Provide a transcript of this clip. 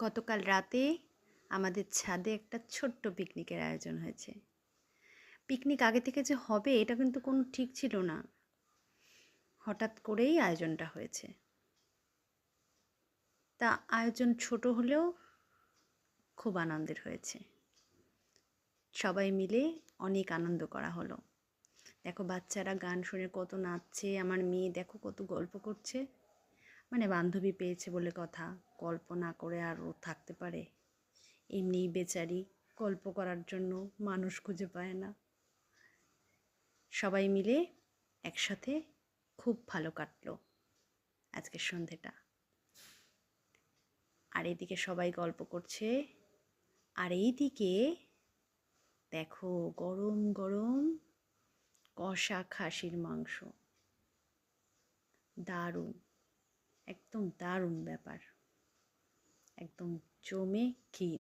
গতকাল রাতে আমাদের ছাদে একটা ছোট্ট পিকনিকের আয়োজন হয়েছে। পিকনিক আগে থেকে যে হবে এটা কিন্তু কোনো ঠিক ছিল না। হঠাৎ করেই আয়োজনটা হয়েছে। তা আয়োজন ছোট হলেও খুব আনন্দের হয়েছে। সবাই মিলে অনেক আনন্দ করা হলো। দেখো বাচ্চারা গান শুনে কত নাচছে, আমার মেয়ে দেখো কত গল্প করছে। মানে বান্ধবী পেয়েছে বলে কথা, গল্প না করে আর ও থাকতে পারে? এমনিই বেচারি গল্প করার জন্য মানুষ খুঁজে পায় না। সবাই মিলে একসাথে খুব ভালো কাটলো আজকের সন্ধেটা। আর এদিকে সবাই গল্প করছে, আর এইদিকে দেখো গরম গরম কষা খাসির মাংস। দারুণ, একদম দারুণ ব্যাপার, একদম জমে ক্ষীর।